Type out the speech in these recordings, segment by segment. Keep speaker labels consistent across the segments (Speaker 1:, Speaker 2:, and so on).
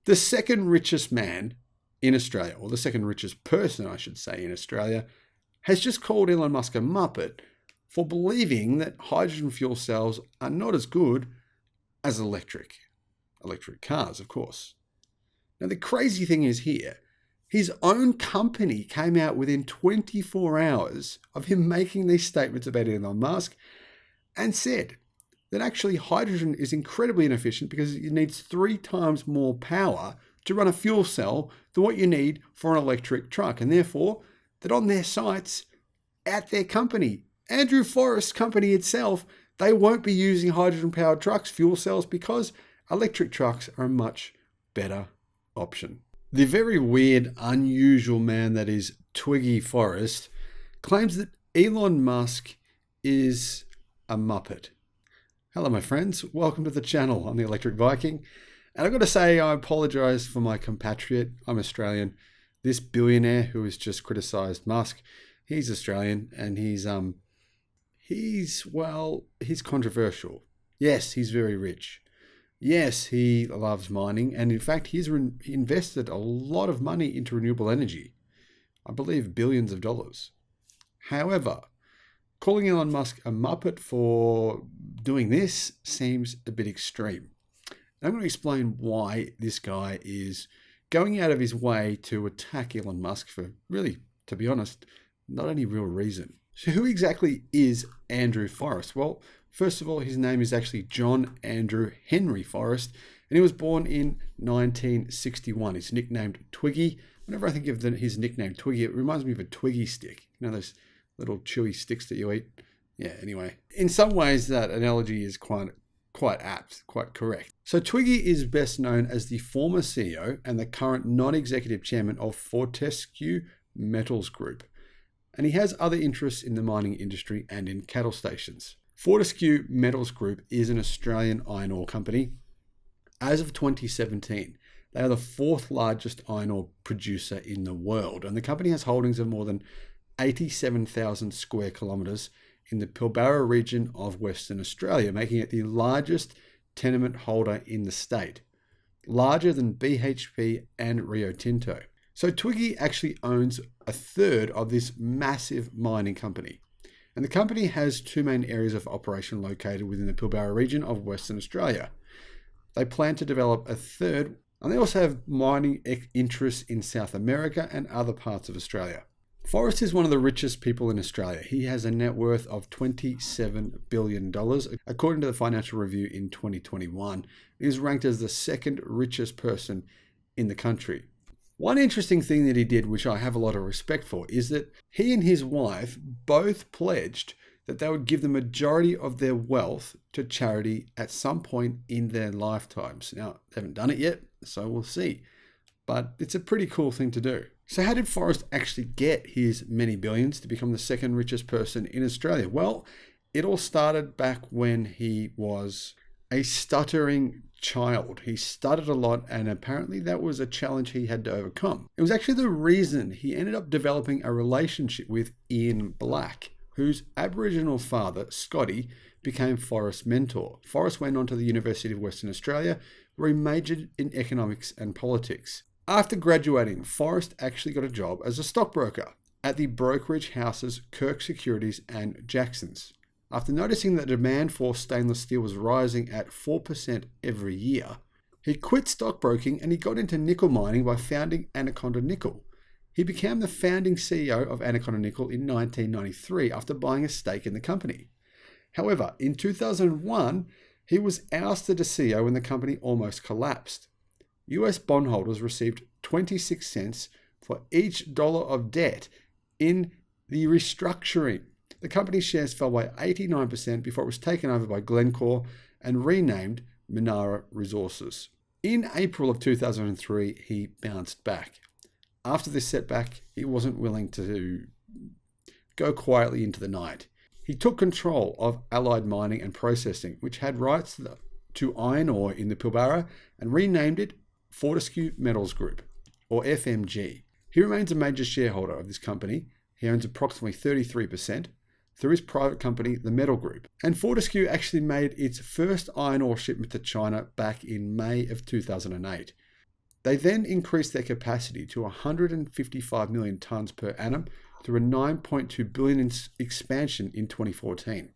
Speaker 1: The second richest man in Australia, or the second richest person, I should say, in Australia, has just called Elon Musk a muppet for believing that hydrogen fuel cells are not as good as electric cars, of course. Now, the crazy thing is here, his own company came out within 24 hours of him making these statements about Elon Musk and said that actually hydrogen is incredibly inefficient because it needs 3 times more power to run a fuel cell than what you need for an electric truck. And therefore, that on their sites, at their company, Andrew Forrest's company itself, they won't be using hydrogen-powered trucks, fuel cells, because electric trucks are a much better option. The very weird, unusual man that is Twiggy Forrest claims that Elon Musk is a muppet. Hello, my friends. Welcome to the channel. I'm the Electric Viking. And I've got to say, I apologize for my compatriot. I'm Australian. This billionaire who has just criticized Musk, he's Australian and he's controversial. Yes, he's very rich. Yes, he loves mining. And in fact, he's invested a lot of money into renewable energy. I believe billions of dollars. However, calling Elon Musk a muppet for doing this seems a bit extreme. And I'm going to explain why this guy is going out of his way to attack Elon Musk for really, to be honest, not any real reason. So who exactly is Andrew Forrest? Well, first of all, his name is actually John Andrew Henry Forrest, and he was born in 1961. He's nicknamed Twiggy. Whenever I think of his nickname Twiggy, it reminds me of a Twiggy stick. You know those little chewy sticks that you eat? Yeah, anyway. In some ways, that analogy is quite apt, quite correct. So Twiggy is best known as the former CEO and the current non-executive chairman of Fortescue Metals Group. And he has other interests in the mining industry and in cattle stations. Fortescue Metals Group is an Australian iron ore company. As of 2017, they are the 4th largest iron ore producer in the world. And the company has holdings of more than 87,000 square kilometres in the Pilbara region of Western Australia, making it the largest tenement holder in the state, larger than BHP and Rio Tinto. So Twiggy actually owns a third of this massive mining company. And the company has 2 main areas of operation located within the Pilbara region of Western Australia. They plan to develop a third, and they also have mining interests in South America and other parts of Australia. Forrest is one of the richest people in Australia. He has a net worth of $27 billion, according to the Financial Review in 2021. He is ranked as the 2nd richest person in the country. One interesting thing that he did, which I have a lot of respect for, is that he and his wife both pledged that they would give the majority of their wealth to charity at some point in their lifetimes. Now, they haven't done it yet, so we'll see. But it's a pretty cool thing to do. So how did Forrest actually get his many billions to become the 2nd richest person in Australia? Well, it all started back when he was a stuttering child. He stuttered a lot, and apparently that was a challenge he had to overcome. It was actually the reason he ended up developing a relationship with Ian Black, whose Aboriginal father, Scotty, became Forrest's mentor. Forrest went on to the University of Western Australia, where he majored in economics and politics. After graduating, Forrest actually got a job as a stockbroker at the brokerage houses Kirk Securities and Jackson's. After noticing that demand for stainless steel was rising at 4% every year, he quit stockbroking and he got into nickel mining by founding Anaconda Nickel. He became the founding CEO of Anaconda Nickel in 1993 after buying a stake in the company. However, in 2001, he was ousted as CEO when the company almost collapsed. US bondholders received 26 cents for each dollar of debt in the restructuring. The company's shares fell by 89% before it was taken over by Glencore and renamed Minara Resources. In April of 2003, he bounced back. After this setback, he wasn't willing to go quietly into the night. He took control of Allied Mining and Processing, which had rights to iron ore in the Pilbara, and renamed it Fortescue Metals Group, or FMG. He remains a major shareholder of this company. He owns approximately 33%. Through his private company, the Metal Group. And Fortescue actually made its first iron ore shipment to China back in May of 2008. They then increased their capacity to 155 million tonnes per annum through a 9.2 billion expansion in 2014.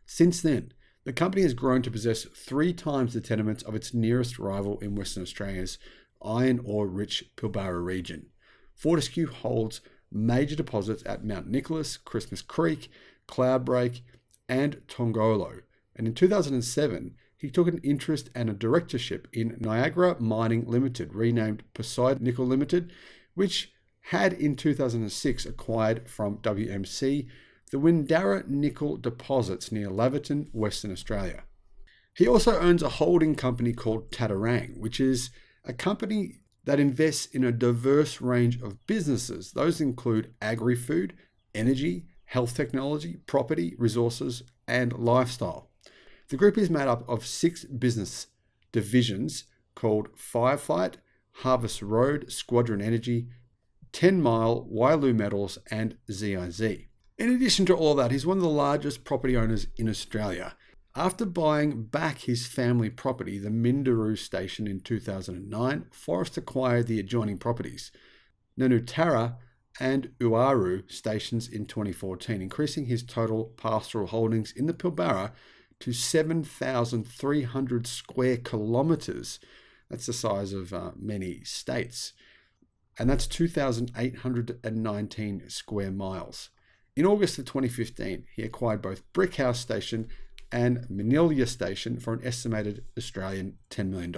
Speaker 1: Since then, the company has grown to possess 3 times the tenements of its nearest rival in Western Australia's iron ore-rich Pilbara region. Fortescue holds major deposits at Mount Nicholas, Christmas Creek, Cloudbreak, and Tongolo. And in 2007, he took an interest and a directorship in Niagara Mining Limited, renamed Poseidon Nickel Limited, which had in 2006 acquired from WMC the Windara nickel deposits near Laverton, Western Australia. He also owns a holding company called Tatarang, which is a company that invests in a diverse range of businesses. Those include agri-food, energy, health technology, property, resources, and lifestyle. The group is made up of 6 business divisions called Firefight, Harvest Road, Squadron Energy, 10 Mile, Wailu Metals, and ZIZ. In addition to all that, he's one of the largest property owners in Australia. After buying back his family property, the Minderoo Station, in 2009, Forrest acquired the adjoining properties, Nanutara and Uaru stations, in 2014, increasing his total pastoral holdings in the Pilbara to 7,300 square kilometres. That's the size of many states. And that's 2,819 square miles. In August of 2015, he acquired both Brickhouse Station and Manilya Station for an estimated Australian $10 million,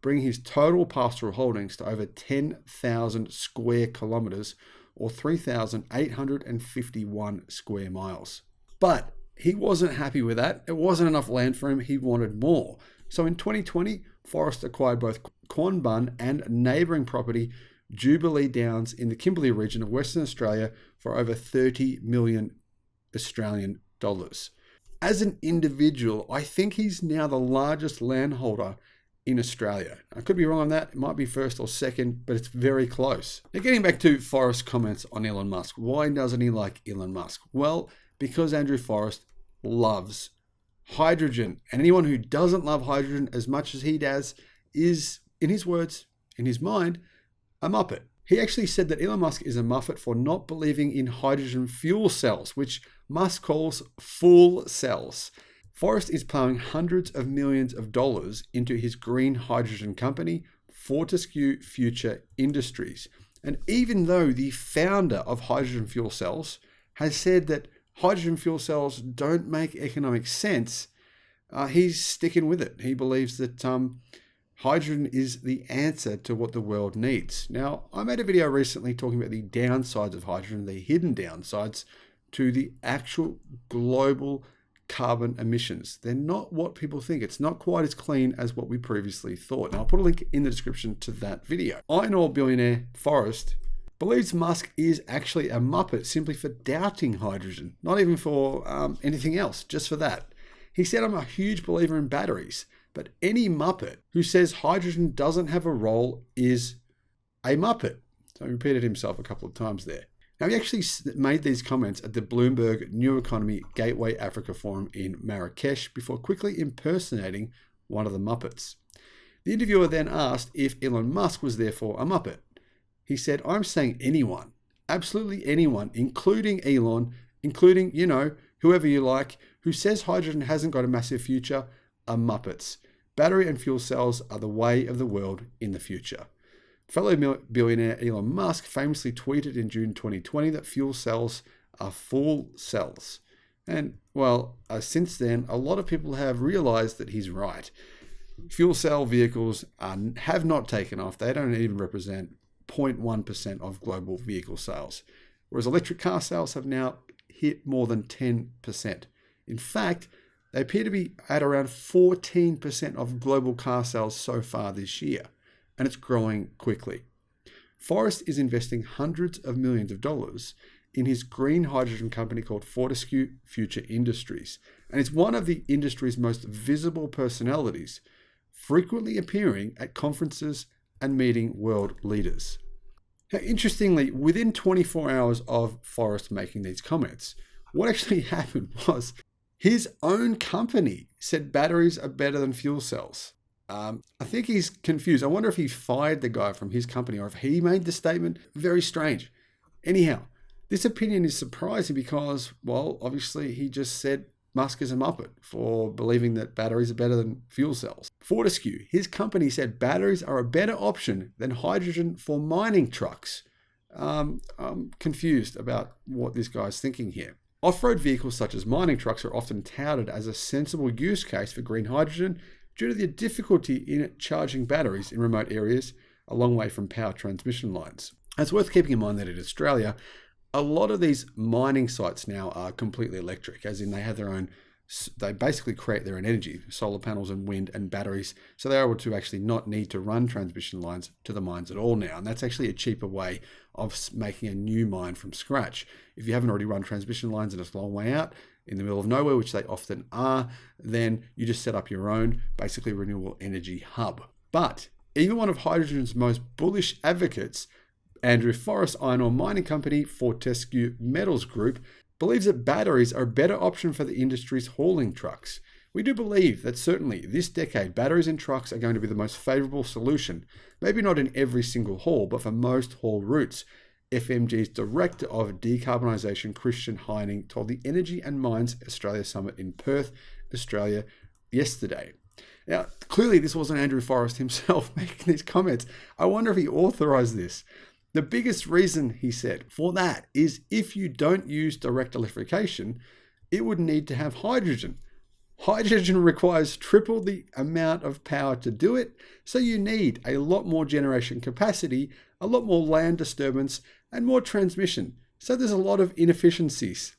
Speaker 1: bringing his total pastoral holdings to over 10,000 square kilometres or 3,851 square miles. But he wasn't happy with that. It wasn't enough land for him. He wanted more. So in 2020, Forrest acquired both Quanbun and neighbouring property Jubilee Downs in the Kimberley region of Western Australia for over 30 million Australian dollars. As an individual, I think he's now the largest landholder in Australia. I could be wrong on that. It might be first or second, but it's very close. Now, getting back to Forrest's comments on Elon Musk. Why doesn't he like Elon Musk? Well, because Andrew Forrest loves hydrogen. And anyone who doesn't love hydrogen as much as he does is, in his words, in his mind, a muppet. He actually said that Elon Musk is a muppet for not believing in hydrogen fuel cells, which Musk calls full cells. Forrest is plowing hundreds of millions of dollars into his green hydrogen company, Fortescue Future Industries. And even though the founder of hydrogen fuel cells has said that hydrogen fuel cells don't make economic sense, he's sticking with it. He believes that hydrogen is the answer to what the world needs. Now, I made a video recently talking about the downsides of hydrogen, the hidden downsides to the actual global carbon emissions. They're not what people think. It's not quite as clean as what we previously thought. Now, I'll put a link in the description to that video. Iron ore billionaire Forrest believes Musk is actually a muppet simply for doubting hydrogen, not even for anything else, just for that. He said, "I'm a huge believer in batteries, but any muppet who says hydrogen doesn't have a role is a muppet." So he repeated himself a couple of times there. Now, he actually made these comments at the Bloomberg New Economy Gateway Africa Forum in Marrakesh before quickly impersonating one of the Muppets. The interviewer then asked if Elon Musk was therefore a Muppet. He said, "I'm saying anyone, absolutely anyone, including Elon, including, whoever you like, who says hydrogen hasn't got a massive future, are Muppets. Battery and fuel cells are the way of the world in the future." Fellow billionaire Elon Musk famously tweeted in June 2020 that fuel cells are full cells. And, since then, a lot of people have realized that he's right. Fuel cell vehicles have not taken off. They don't even represent 0.1% of global vehicle sales, whereas electric car sales have now hit more than 10%. In fact, they appear to be at around 14% of global car sales so far this year, and it's growing quickly. Forrest is investing hundreds of millions of dollars in his green hydrogen company called Fortescue Future Industries, and it's one of the industry's most visible personalities, frequently appearing at conferences and meeting world leaders. Now, interestingly, within 24 hours of Forrest making these comments, what actually happened was his own company said batteries are better than fuel cells. I think he's confused. I wonder if he fired the guy from his company or if he made the statement. Very strange. Anyhow, this opinion is surprising because, well, obviously he just said Musk is a muppet for believing that batteries are better than fuel cells. Fortescue, his company, said batteries are a better option than hydrogen for mining trucks. I'm confused about what this guy's thinking here. Off-road vehicles such as mining trucks are often touted as a sensible use case for green hydrogen due to the difficulty in charging batteries in remote areas a long way from power transmission lines. It's worth keeping in mind that in Australia, a lot of these mining sites now are completely electric, as in they have their own, they basically create their own energy, solar panels and wind and batteries. So they're able to actually not need to run transmission lines to the mines at all now. And that's actually a cheaper way of making a new mine from scratch. If you haven't already run transmission lines and it's a long way out in the middle of nowhere, which they often are, then you just set up your own, basically renewable energy hub. But even one of hydrogen's most bullish advocates, Andrew Forrest iron ore mining company Fortescue Metals Group, believes that batteries are a better option for the industry's hauling trucks. We do believe that certainly this decade, batteries in trucks are going to be the most favourable solution. Maybe not in every single haul, but for most haul routes. FMG's Director of Decarbonisation, Christian Heining, told the Energy and Mines Australia Summit in Perth, Australia, yesterday. Now, clearly this wasn't Andrew Forrest himself making these comments. I wonder if he authorised this. The biggest reason, he said, for that is if you don't use direct electrification, it would need to have hydrogen. Hydrogen requires triple the amount of power to do it, so you need a lot more generation capacity, a lot more land disturbance, and more transmission. So there's a lot of inefficiencies.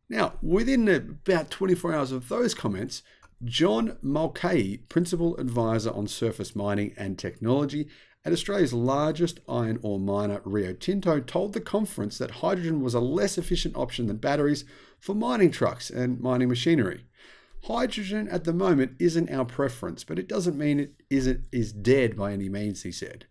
Speaker 1: Now, within about 24 hours of those comments, John Mulcahy, Principal Advisor on Surface Mining and Technology at Australia's largest iron ore miner, Rio Tinto, told the conference that hydrogen was a less efficient option than batteries for mining trucks and mining machinery. Hydrogen at the moment isn't our preference, but it doesn't mean it is dead by any means, he said.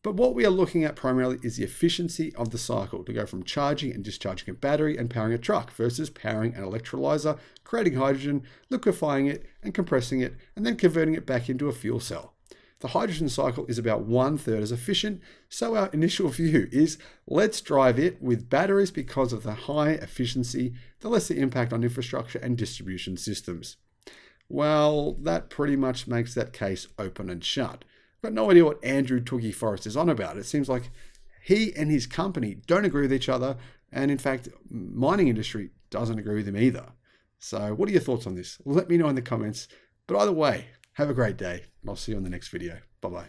Speaker 1: But what we are looking at primarily is the efficiency of the cycle to go from charging and discharging a battery and powering a truck versus powering an electrolyzer, creating hydrogen, liquefying it and compressing it, and then converting it back into a fuel cell. The hydrogen cycle is about 1/3 as efficient, so our initial view is let's drive it with batteries because of the high efficiency, the lesser impact on infrastructure and distribution systems. Well, that pretty much makes that case open and shut. I've got no idea what Andrew Toogie Forrest is on about. It seems like he and his company don't agree with each other, and in fact, mining industry doesn't agree with him either. So what are your thoughts on this? Let me know in the comments. But either way, have a great day, and I'll see you on the next video. Bye-bye.